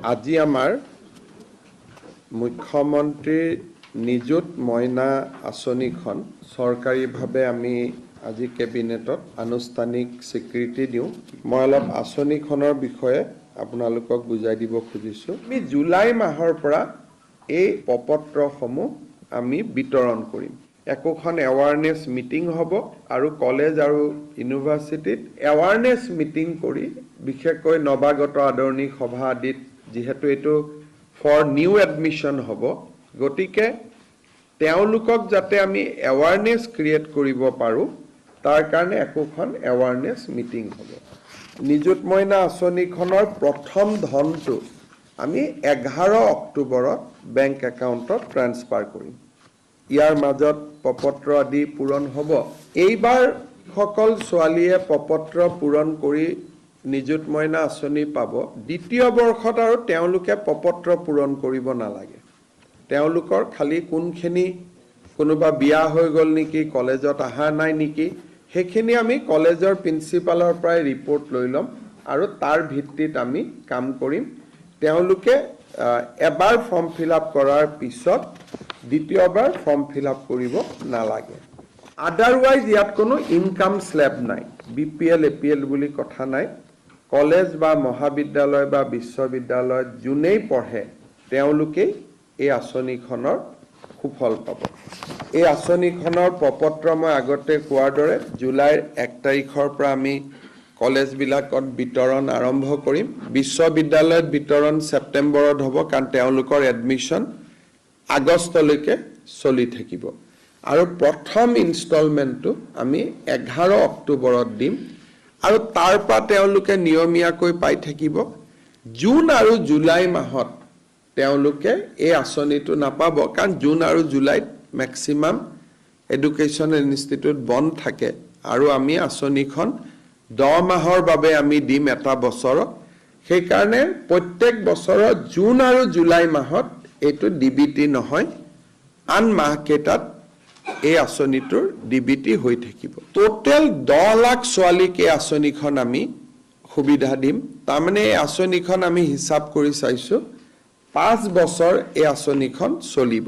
আজি আমাৰ মুখ্যমন্ত্ৰীৰ নিযুত মইনা আঁচনিখন চৰকাৰীভাৱে আমি আজি কেবিনেটত আনুষ্ঠানিক স্বীকৃতি দিওঁ। মই অলপ আঁচনিখনৰ বিষয়ে আপোনালোকক বুজাই দিব খুজিছোঁ। আমি জুলাই মাহৰ পৰা এই প্ৰপত্ৰসমূহ আমি বিতৰণ কৰিম। একোখন এৱাৰনেছ মিটিং হ'ব আৰু কলেজ আৰু ইউনিভাৰ্চিটিত এৱাৰনেছ মিটিং কৰি বিশেষকৈ নৱাগত আদৰণি সভা আদিত যিহেতু এইটো ফৰ নিউ এডমিশ্যন হ'ব, গতিকে তেওঁলোকক যাতে আমি এৱাৰনেছ ক্ৰিয়েট কৰিব পাৰোঁ তাৰ কাৰণে একোখন এৱাৰনেছ মিটিং হ'ব। নিযুত মইনা আঁচনিখনৰ প্ৰথম ধনটো আমি 11 অক্টোবৰত বেংক একাউণ্টত ট্ৰান্সফাৰ কৰিম। ইয়াৰ মাজত প্ৰপত্ৰ আদি পূৰণ হ'ব। এইবাৰ সকল ছোৱালীয়ে প্ৰপত্ৰ পূৰণ কৰি নিযুত মইনা আঁচনি পাব। দ্বিতীয় বৰ্ষত আৰু তেওঁলোকে প্ৰপত্ৰ পূৰণ কৰিব নালাগে। তেওঁলোকৰ খালি কোনখিনি কোনোবা বিয়া হৈ গ'ল নেকি, কলেজত অহা নাই নেকি, সেইখিনি আমি কলেজৰ প্ৰিন্সিপালৰ পৰাই ৰিপৰ্ট লৈ ল'ম আৰু তাৰ ভিত্তিত আমি কাম কৰিম। তেওঁলোকে এবাৰ ফৰ্ম ফিল আপ কৰাৰ পিছত দ্বিতীয়বাৰ ফৰ্ম ফিল আপ কৰিব নালাগে। আদাৰৱাইজ ইয়াত কোনো ইনকাম স্লেব নাই, BPL APL বুলি কথা নাই। কলেজ বা মহাবিদ্যালয় বা বিশ্ববিদ্যালয়ত যোনেই পঢ়ে তেওঁলোকেই এই আঁচনিখনৰ সুফল পাব। এই আঁচনিখনৰ প্ৰপত্ৰ মই আগতে কোৱাৰ দৰে জুলাইৰ 1 তাৰিখৰ পৰা আমি কলেজবিলাকত বিতৰণ আৰম্ভ কৰিম। বিশ্ববিদ্যালয়ত বিতৰণ ছেপ্টেম্বৰত হ'ব, কাৰণ তেওঁলোকৰ এডমিশ্যন আগষ্টলৈকে চলি থাকিব। আৰু প্ৰথম ইনষ্টলমেণ্টটো আমি 11 অক্টোবৰত দিম আৰু তাৰ পৰা তেওঁলোকে নিয়মীয়াকৈ পাই থাকিব। জুন আৰু জুলাই মাহত তেওঁলোকে এই আঁচনিটো নাপাব, কাৰণ জুন আৰু জুলাইত মেক্সিমাম এডুকেশ্যনেল ইনষ্টিটিউট বন্ধ থাকে আৰু আমি আঁচনিখন 10 মাহৰ বাবে আমি দিম এটা বছৰত। সেইকাৰণে প্ৰত্যেক বছৰত জুন আৰু জুলাই মাহত এইটো DBT নহয়, আন মাহকেইটাত এই আঁচনিটোৰ DBT হৈ থাকিব। টোটেল 10 লাখ ছোৱালীক এই আঁচনিখন আমি সুবিধা দিম। তাৰমানে এই আঁচনিখন আমি হিচাপ কৰি চাইছোঁ 5 বছৰ এই আঁচনিখন চলিব।